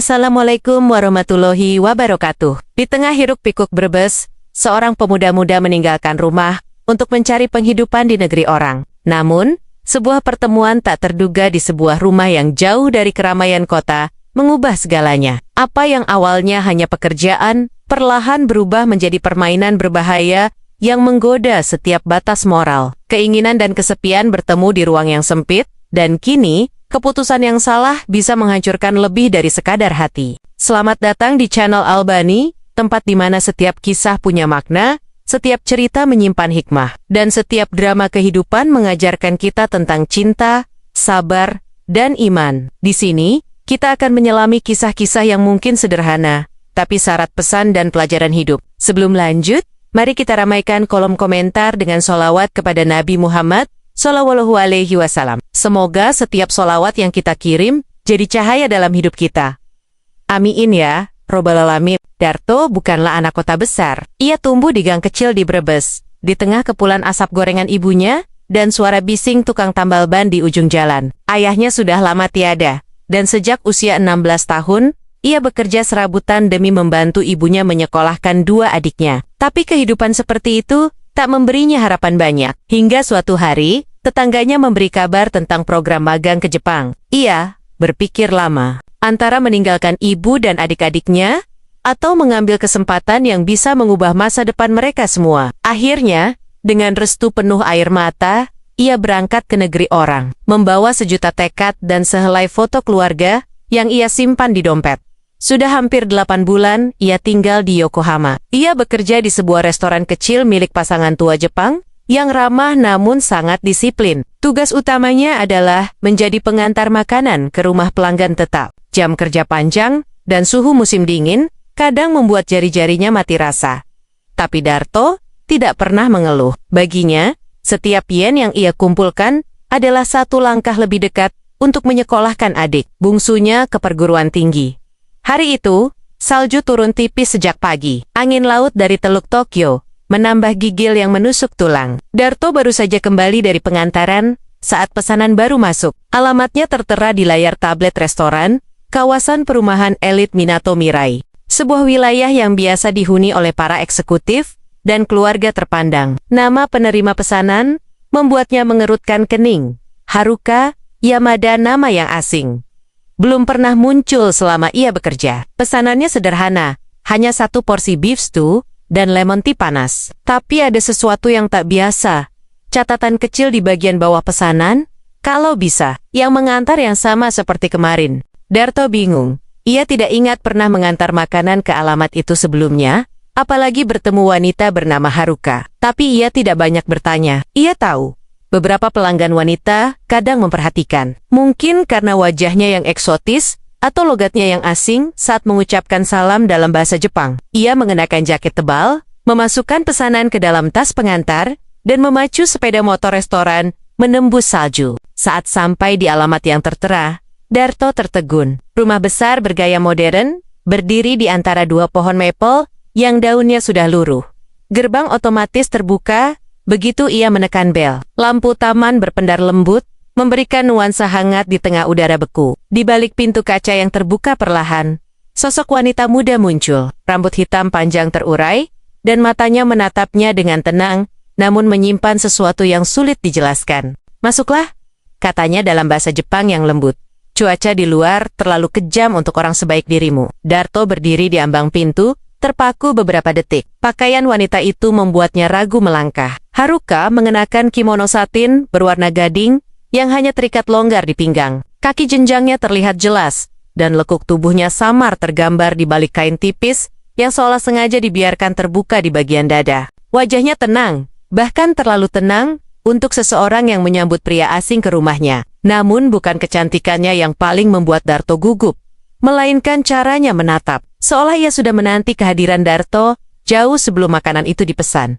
Assalamualaikum warahmatullahi wabarakatuh. Di tengah hiruk-pikuk Brebes, seorang pemuda muda meninggalkan rumah untuk mencari penghidupan di negeri orang. Namun, sebuah pertemuan tak terduga di sebuah rumah yang jauh dari keramaian kota mengubah segalanya. Apa yang awalnya hanya pekerjaan, perlahan berubah menjadi permainan berbahaya yang menggoda setiap batas moral. Keinginan dan kesepian bertemu di ruang yang sempit, dan kini, keputusan yang salah bisa menghancurkan lebih dari sekadar hati. Selamat datang di channel Albani, tempat di mana setiap kisah punya makna, setiap cerita menyimpan hikmah, dan setiap drama kehidupan mengajarkan kita tentang cinta, sabar, dan iman. Di sini, kita akan menyelami kisah-kisah yang mungkin sederhana, tapi syarat pesan dan pelajaran hidup. Sebelum lanjut, mari kita ramaikan kolom komentar dengan sholawat kepada Nabi Muhammad Sallallahu Alaihi Wasallam. Semoga setiap sholawat yang kita kirim jadi cahaya dalam hidup kita. Amin ya, Robbal Alamin. Darto bukanlah anak kota besar. Ia tumbuh di gang kecil di Brebes, di tengah kepulan asap gorengan ibunya, dan suara bising tukang tambal ban di ujung jalan. Ayahnya sudah lama tiada, dan sejak usia 16 tahun, ia bekerja serabutan demi membantu ibunya menyekolahkan dua adiknya. Tapi kehidupan seperti itu tak memberinya harapan banyak. Hingga suatu hari, tetangganya memberi kabar tentang program magang ke Jepang. Ia berpikir lama, antara meninggalkan ibu dan adik-adiknya, atau mengambil kesempatan yang bisa mengubah masa depan mereka semua. Akhirnya, dengan restu penuh air mata, ia berangkat ke negeri orang, membawa sejuta tekad dan sehelai foto keluarga yang ia simpan di dompet. Sudah hampir 8 bulan, ia tinggal di Yokohama. Ia bekerja di sebuah restoran kecil milik pasangan tua Jepang, yang ramah namun sangat disiplin. Tugas utamanya adalah menjadi pengantar makanan ke rumah pelanggan tetap. Jam kerja panjang dan suhu musim dingin kadang membuat jari-jarinya mati rasa. Tapi Darto tidak pernah mengeluh. Baginya, setiap yen yang ia kumpulkan adalah satu langkah lebih dekat untuk menyekolahkan adik bungsunya ke perguruan tinggi. Hari itu, salju turun tipis sejak pagi. Angin laut dari Teluk Tokyo menambah gigil yang menusuk tulang. Darto baru saja kembali dari pengantaran saat pesanan baru masuk. Alamatnya tertera di layar tablet restoran, kawasan perumahan elit Minato Mirai. Sebuah wilayah yang biasa dihuni oleh para eksekutif dan keluarga terpandang. Nama penerima pesanan membuatnya mengerutkan kening. Haruka Yamada, nama yang asing. Belum pernah muncul selama ia bekerja. Pesanannya sederhana, hanya satu porsi beef stew dan lemon tea panas. Tapi ada sesuatu yang tak biasa. Catatan kecil di bagian bawah pesanan, kalau bisa, yang mengantar yang sama seperti kemarin. Darto bingung. Ia tidak ingat pernah mengantar makanan ke alamat itu sebelumnya, apalagi bertemu wanita bernama Haruka. Tapi ia tidak banyak bertanya. Ia tahu, beberapa pelanggan wanita kadang memperhatikan. Mungkin karena wajahnya yang eksotis, atau logatnya yang asing saat mengucapkan salam dalam bahasa Jepang. Ia mengenakan jaket tebal, memasukkan pesanan ke dalam tas pengantar, dan memacu sepeda motor restoran menembus salju. Saat sampai di alamat yang tertera, Darto tertegun. Rumah besar bergaya modern, berdiri di antara dua pohon maple yang daunnya sudah luruh. Gerbang otomatis terbuka, begitu ia menekan bel. Lampu taman berpendar lembut, memberikan nuansa hangat di tengah udara beku. Di balik pintu kaca yang terbuka perlahan, sosok wanita muda muncul. Rambut hitam panjang terurai, dan matanya menatapnya dengan tenang, namun menyimpan sesuatu yang sulit dijelaskan. "Masuklah," katanya dalam bahasa Jepang yang lembut. "Cuaca di luar terlalu kejam untuk orang sebaik dirimu." Darto berdiri di ambang pintu, terpaku beberapa detik. Pakaian wanita itu membuatnya ragu melangkah. Haruka mengenakan kimono satin berwarna gading yang hanya terikat longgar di pinggang. Kaki jenjangnya terlihat jelas, dan lekuk tubuhnya samar tergambar di balik kain tipis yang seolah sengaja dibiarkan terbuka di bagian dada. Wajahnya tenang, bahkan terlalu tenang untuk seseorang yang menyambut pria asing ke rumahnya. Namun bukan kecantikannya yang paling membuat Darto gugup, melainkan caranya menatap, seolah ia sudah menanti kehadiran Darto jauh sebelum makanan itu dipesan.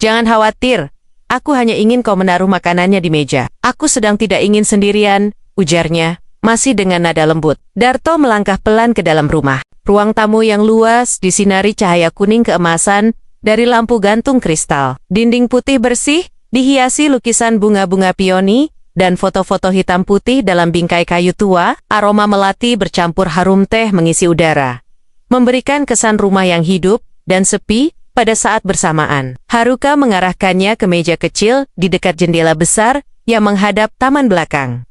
"Jangan khawatir, aku hanya ingin kau menaruh makanannya di meja. Aku sedang tidak ingin sendirian," ujarnya, masih dengan nada lembut. Darto melangkah pelan ke dalam rumah. Ruang tamu yang luas disinari cahaya kuning keemasan dari lampu gantung kristal. Dinding putih bersih dihiasi lukisan bunga-bunga pioni dan foto-foto hitam putih dalam bingkai kayu tua, aroma melati bercampur harum teh mengisi udara, memberikan kesan rumah yang hidup dan sepi pada saat bersamaan. Haruka mengarahkannya ke meja kecil di dekat jendela besar yang menghadap taman belakang.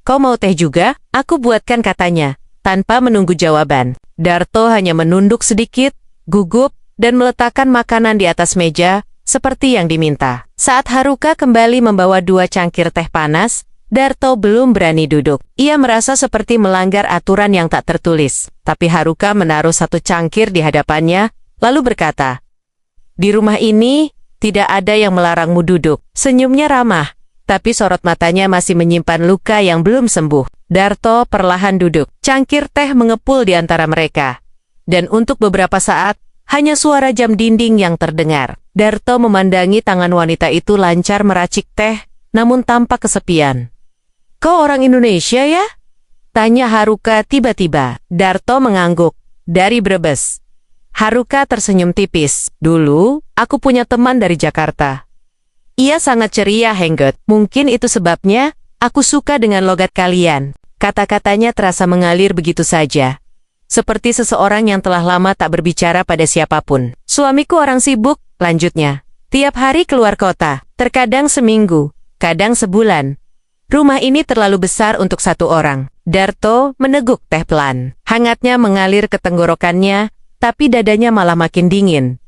"Kau mau teh juga?" Aku buatkan, katanya, tanpa menunggu jawaban. Darto hanya menunduk sedikit, gugup, dan meletakkan makanan di atas meja, seperti yang diminta. Saat Haruka kembali membawa 2 cangkir teh panas, Darto belum berani duduk. Ia merasa seperti melanggar aturan yang tak tertulis. Tapi Haruka menaruh 1 cangkir di hadapannya, lalu berkata, "Di rumah ini, tidak ada yang melarangmu duduk." Senyumnya ramah, tapi sorot matanya masih menyimpan luka yang belum sembuh. Darto perlahan duduk. Cangkir teh mengepul di antara mereka. Dan untuk beberapa saat, hanya suara jam dinding yang terdengar. Darto memandangi tangan wanita itu lancar meracik teh, namun tampak kesepian. "Kau orang Indonesia ya?" tanya Haruka tiba-tiba. Darto mengangguk. "Dari Brebes." Haruka tersenyum tipis. "Dulu, aku punya teman dari Jakarta. Ia sangat ceria, Hengget. Mungkin itu sebabnya aku suka dengan logat kalian." Kata-katanya terasa mengalir begitu saja, seperti seseorang yang telah lama tak berbicara pada siapapun. "Suamiku orang sibuk," lanjutnya. "Tiap hari keluar kota, terkadang seminggu, kadang sebulan. Rumah ini terlalu besar untuk 1 orang." Darto meneguk teh pelan. Hangatnya mengalir ke tenggorokannya, tapi dadanya malah makin dingin.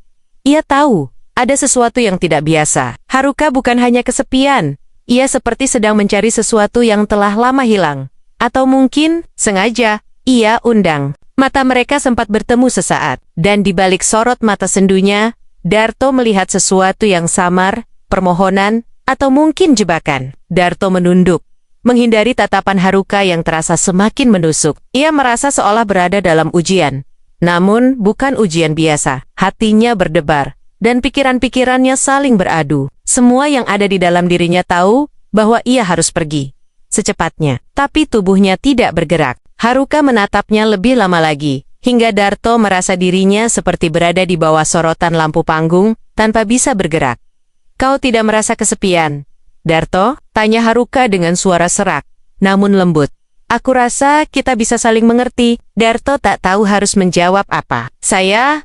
Ia tahu, ada sesuatu yang tidak biasa. Haruka bukan hanya kesepian, ia seperti sedang mencari sesuatu yang telah lama hilang. Atau mungkin, sengaja, ia undang. Mata mereka sempat bertemu sesaat, dan di balik sorot mata sendunya, Darto melihat sesuatu yang samar, permohonan, atau mungkin jebakan. Darto menunduk, menghindari tatapan Haruka yang terasa semakin menusuk. Ia merasa seolah berada dalam ujian. Namun, bukan ujian biasa. Hatinya berdebar, dan pikiran-pikirannya saling beradu. Semua yang ada di dalam dirinya tahu bahwa ia harus pergi secepatnya, tapi tubuhnya tidak bergerak. Haruka menatapnya lebih lama lagi, hingga Darto merasa dirinya seperti berada di bawah sorotan lampu panggung, tanpa bisa bergerak. "Kau tidak merasa kesepian, Darto?" tanya Haruka dengan suara serak, namun lembut. "Aku rasa kita bisa saling mengerti." Darto tak tahu harus menjawab apa. Saya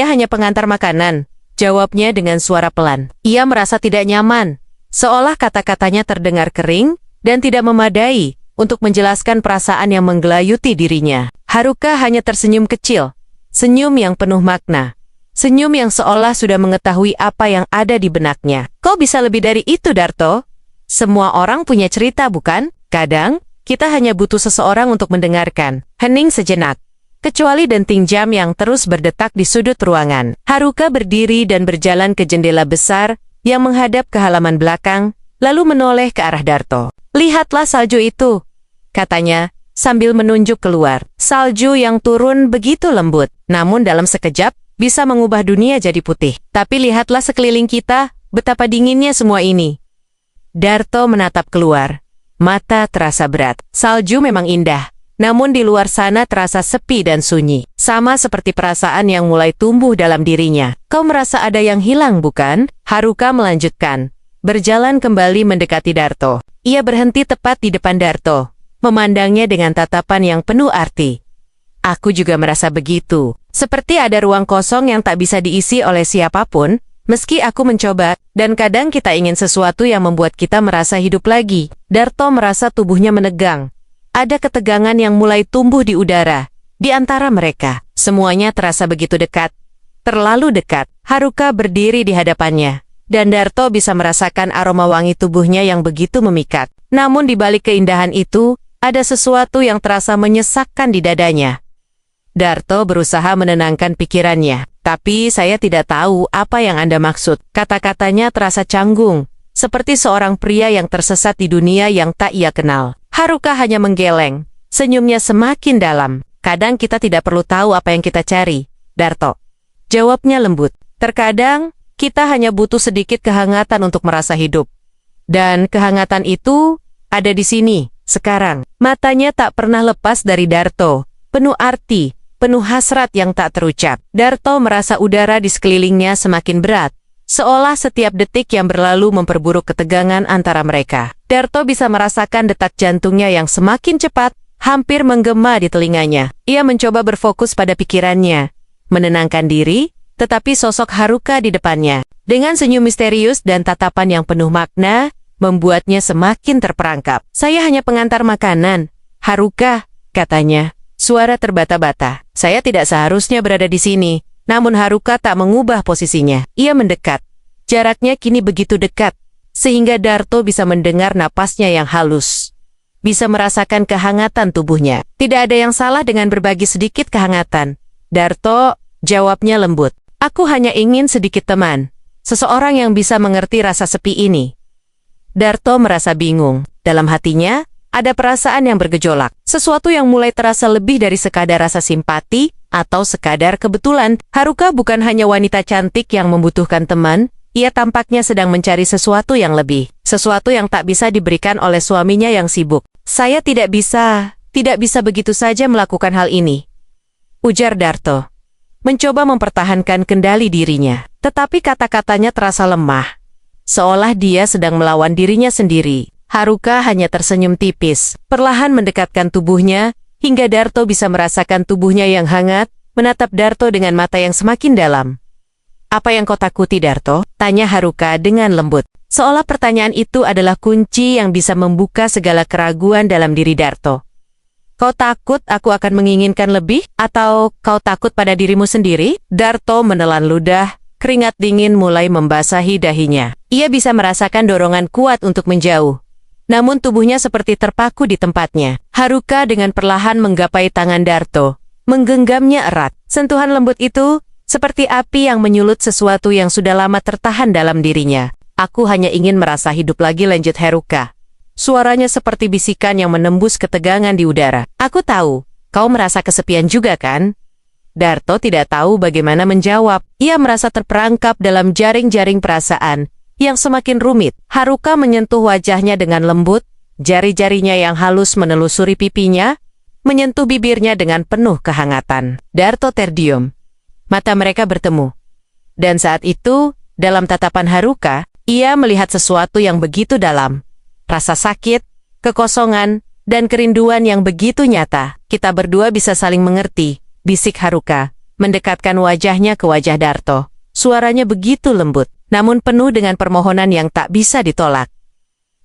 hanya pengantar makanan," jawabnya dengan suara pelan. Ia merasa tidak nyaman, seolah kata-katanya terdengar kering dan tidak memadai untuk menjelaskan perasaan yang menggelayuti dirinya. Haruka hanya tersenyum kecil, senyum yang penuh makna, senyum yang seolah sudah mengetahui apa yang ada di benaknya. "Kau bisa lebih dari itu, Darto. Semua orang punya cerita, bukan? Kadang, kita hanya butuh seseorang untuk mendengarkan." Hening sejenak, kecuali denting jam yang terus berdetak di sudut ruangan. Haruka berdiri dan berjalan ke jendela besar yang menghadap ke halaman belakang, lalu menoleh ke arah Darto. "Lihatlah salju itu," katanya, sambil menunjuk keluar. Salju yang turun begitu lembut, namun dalam sekejap, bisa mengubah dunia jadi putih. "Tapi lihatlah sekeliling kita, betapa dinginnya semua ini." Darto menatap keluar. Mata terasa berat. Salju memang indah, namun di luar sana terasa sepi dan sunyi. Sama seperti perasaan yang mulai tumbuh dalam dirinya. "Kau merasa ada yang hilang, bukan?" Haruka melanjutkan, berjalan kembali mendekati Darto. Ia berhenti tepat di depan Darto, memandangnya dengan tatapan yang penuh arti. "Aku juga merasa begitu. Seperti ada ruang kosong yang tak bisa diisi oleh siapapun, meski aku mencoba, dan kadang kita ingin sesuatu yang membuat kita merasa hidup lagi." Darto merasa tubuhnya menegang. Ada ketegangan yang mulai tumbuh di udara, di antara mereka. Semuanya terasa begitu dekat. Terlalu dekat. Haruka berdiri di hadapannya, dan Darto bisa merasakan aroma wangi tubuhnya yang begitu memikat. Namun di balik keindahan itu, ada sesuatu yang terasa menyesakkan di dadanya. Darto berusaha menenangkan pikirannya. "Tapi saya tidak tahu apa yang Anda maksud." Kata-katanya terasa canggung, seperti seorang pria yang tersesat di dunia yang tak ia kenal. Haruka hanya menggeleng, senyumnya semakin dalam. "Kadang kita tidak perlu tahu apa yang kita cari, Darto," jawabnya lembut. "Terkadang, kita hanya butuh sedikit kehangatan untuk merasa hidup. Dan kehangatan itu ada di sini, sekarang." Matanya tak pernah lepas dari Darto, penuh arti, penuh hasrat yang tak terucap. Darto merasa udara di sekelilingnya semakin berat, seolah setiap detik yang berlalu memperburuk ketegangan antara mereka. Darto bisa merasakan detak jantungnya yang semakin cepat, hampir menggema di telinganya. Ia mencoba berfokus pada pikirannya, menenangkan diri, tetapi sosok Haruka di depannya, dengan senyum misterius dan tatapan yang penuh makna, membuatnya semakin terperangkap. "Saya hanya pengantar makanan, Haruka," katanya. Suara terbata-bata. "Saya tidak seharusnya berada di sini." Namun Haruka tak mengubah posisinya. Ia mendekat. Jaraknya kini begitu dekat, sehingga Darto bisa mendengar napasnya yang halus. Bisa merasakan kehangatan tubuhnya. Tidak ada yang salah dengan berbagi sedikit kehangatan. "Darto," jawabnya lembut. "Aku hanya ingin sedikit teman. Seseorang yang bisa mengerti rasa sepi ini." Darto merasa bingung. Dalam hatinya, ada perasaan yang bergejolak. Sesuatu yang mulai terasa lebih dari sekadar rasa simpati atau sekadar kebetulan. Haruka bukan hanya wanita cantik yang membutuhkan teman, ia tampaknya sedang mencari sesuatu yang lebih. Sesuatu yang tak bisa diberikan oleh suaminya yang sibuk. "Saya tidak bisa begitu saja melakukan hal ini," ujar Darto. Mencoba mempertahankan kendali dirinya. Tetapi kata-katanya terasa lemah. Seolah dia sedang melawan dirinya sendiri. Haruka hanya tersenyum tipis, perlahan mendekatkan tubuhnya, hingga Darto bisa merasakan tubuhnya yang hangat, menatap Darto dengan mata yang semakin dalam. "Apa yang kau takuti, Darto?" tanya Haruka dengan lembut. Seolah pertanyaan itu adalah kunci yang bisa membuka segala keraguan dalam diri Darto. "Kau takut aku akan menginginkan lebih? Atau kau takut pada dirimu sendiri?" Darto menelan ludah, keringat dingin mulai membasahi dahinya. Ia bisa merasakan dorongan kuat untuk menjauh. Namun tubuhnya seperti terpaku di tempatnya. Haruka dengan perlahan menggapai tangan Darto, menggenggamnya erat. Sentuhan lembut itu seperti api yang menyulut sesuatu yang sudah lama tertahan dalam dirinya. "Aku hanya ingin merasa hidup lagi," lanjut Haruka. Suaranya seperti bisikan yang menembus ketegangan di udara. "Aku tahu, kau merasa kesepian juga kan?" Darto tidak tahu bagaimana menjawab. Ia merasa terperangkap dalam jaring-jaring perasaan yang semakin rumit. Haruka menyentuh wajahnya dengan lembut, jari-jarinya yang halus menelusuri pipinya, menyentuh bibirnya dengan penuh kehangatan. Darto terdiam. Mata mereka bertemu. Dan saat itu, dalam tatapan Haruka, ia melihat sesuatu yang begitu dalam. Rasa sakit, kekosongan, dan kerinduan yang begitu nyata. "Kita berdua bisa saling mengerti," bisik Haruka, mendekatkan wajahnya ke wajah Darto. Suaranya begitu lembut, namun penuh dengan permohonan yang tak bisa ditolak.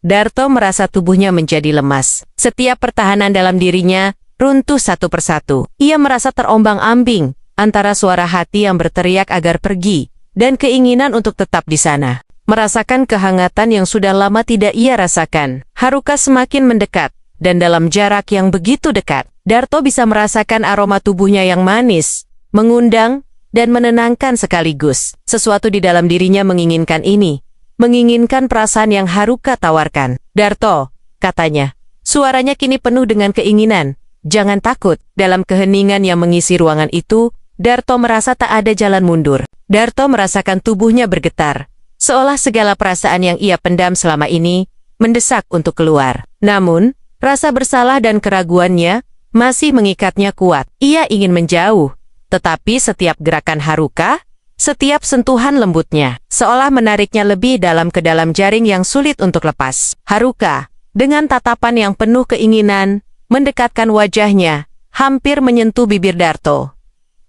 Darto merasa tubuhnya menjadi lemas. Setiap pertahanan dalam dirinya runtuh satu persatu. Ia merasa terombang-ambing antara suara hati yang berteriak agar pergi dan keinginan untuk tetap di sana. Merasakan kehangatan yang sudah lama tidak ia rasakan. Haruka semakin mendekat, dan dalam jarak yang begitu dekat, Darto bisa merasakan aroma tubuhnya yang manis, mengundang, dan menenangkan sekaligus. Sesuatu di dalam dirinya menginginkan ini, menginginkan perasaan yang Haruka tawarkan. "Darto," katanya. Suaranya kini penuh dengan keinginan. "Jangan takut." Dalam keheningan yang mengisi ruangan itu, Darto merasa tak ada jalan mundur. Darto merasakan tubuhnya bergetar, seolah segala perasaan yang ia pendam selama ini mendesak untuk keluar. Namun, rasa bersalah dan keraguannya masih mengikatnya kuat. Ia ingin menjauh. Tetapi setiap gerakan Haruka, setiap sentuhan lembutnya, seolah menariknya lebih dalam ke dalam jaring yang sulit untuk lepas. Haruka, dengan tatapan yang penuh keinginan, mendekatkan wajahnya, hampir menyentuh bibir Darto.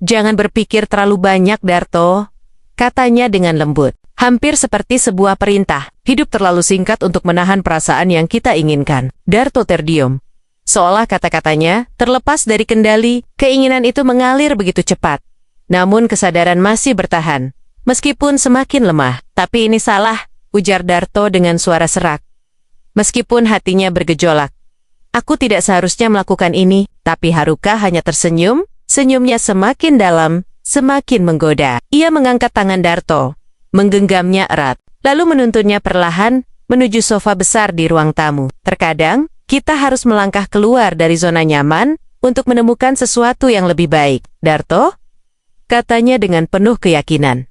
"Jangan berpikir terlalu banyak, Darto," katanya dengan lembut. Hampir seperti sebuah perintah. "Hidup terlalu singkat untuk menahan perasaan yang kita inginkan." Darto terdiam. Seolah kata-katanya terlepas dari kendali, keinginan itu mengalir begitu cepat. Namun kesadaran masih bertahan, meskipun semakin lemah. "Tapi ini salah," ujar Darto dengan suara serak. Meskipun hatinya bergejolak. "Aku tidak seharusnya melakukan ini." Tapi Haruka hanya tersenyum, senyumnya semakin dalam, semakin menggoda. Ia mengangkat tangan Darto, menggenggamnya erat, lalu menuntunnya perlahan menuju sofa besar di ruang tamu. "Terkadang, kita harus melangkah keluar dari zona nyaman untuk menemukan sesuatu yang lebih baik, Darto," katanya dengan penuh keyakinan.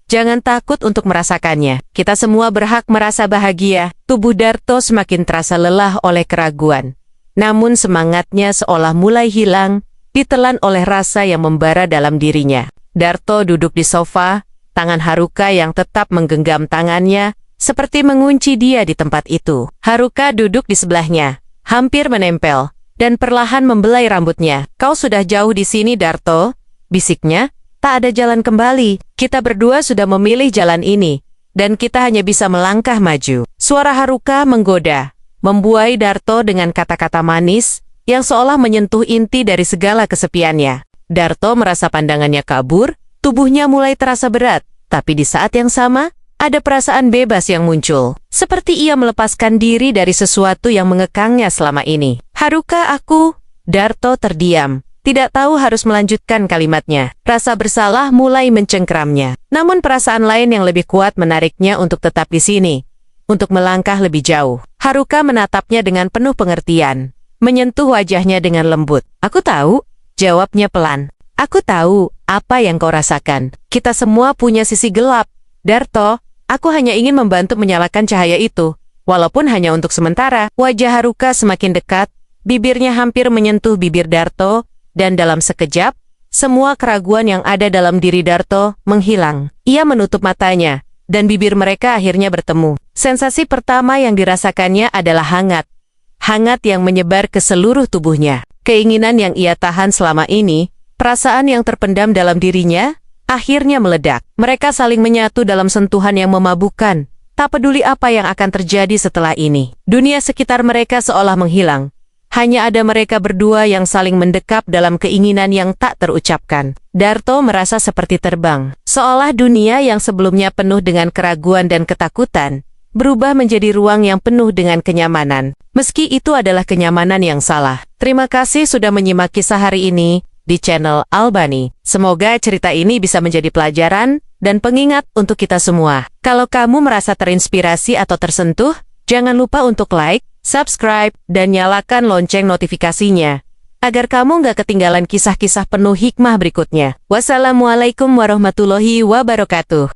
"Jangan takut untuk merasakannya. Kita semua berhak merasa bahagia." Tubuh Darto semakin terasa lelah oleh keraguan. Namun semangatnya seolah mulai hilang, ditelan oleh rasa yang membara dalam dirinya. Darto duduk di sofa, tangan Haruka yang tetap menggenggam tangannya, seperti mengunci dia di tempat itu. Haruka duduk di sebelahnya, hampir menempel, dan perlahan membelai rambutnya. "Kau sudah jauh di sini, Darto," bisiknya. "Tak ada jalan kembali. Kita berdua sudah memilih jalan ini, dan kita hanya bisa melangkah maju." Suara Haruka menggoda, membuai Darto dengan kata-kata manis yang seolah menyentuh inti dari segala kesepiannya. Darto merasa pandangannya kabur, tubuhnya mulai terasa berat, tapi di saat yang sama, ada perasaan bebas yang muncul. Seperti ia melepaskan diri dari sesuatu yang mengekangnya selama ini. "Haruka, aku..." Darto terdiam, tidak tahu harus melanjutkan kalimatnya. Rasa bersalah mulai mencengkeramnya. Namun perasaan lain yang lebih kuat menariknya untuk tetap di sini, untuk melangkah lebih jauh. Haruka menatapnya dengan penuh pengertian, menyentuh wajahnya dengan lembut. "Aku tahu," jawabnya pelan. "Aku tahu apa yang kau rasakan. Kita semua punya sisi gelap. Darto, aku hanya ingin membantu menyalakan cahaya itu, walaupun hanya untuk sementara." Wajah Haruka semakin dekat, bibirnya hampir menyentuh bibir Darto, dan dalam sekejap, semua keraguan yang ada dalam diri Darto menghilang. Ia menutup matanya, dan bibir mereka akhirnya bertemu. Sensasi pertama yang dirasakannya adalah hangat. Hangat yang menyebar ke seluruh tubuhnya. Keinginan yang ia tahan selama ini, perasaan yang terpendam dalam dirinya, akhirnya meledak. Mereka saling menyatu dalam sentuhan yang memabukkan. Tak peduli apa yang akan terjadi setelah ini. Dunia sekitar mereka seolah menghilang. Hanya ada mereka berdua yang saling mendekap dalam keinginan yang tak terucapkan. Darto merasa seperti terbang. Seolah dunia yang sebelumnya penuh dengan keraguan dan ketakutan, berubah menjadi ruang yang penuh dengan kenyamanan. Meski itu adalah kenyamanan yang salah. Terima kasih sudah menyimak kisah hari ini di channel Albani. Semoga cerita ini bisa menjadi pelajaran dan pengingat untuk kita semua. Kalau kamu merasa terinspirasi atau tersentuh, jangan lupa untuk like, subscribe, dan nyalakan lonceng notifikasinya, agar kamu nggak ketinggalan kisah-kisah penuh hikmah berikutnya. Wassalamualaikum warahmatullahi wabarakatuh.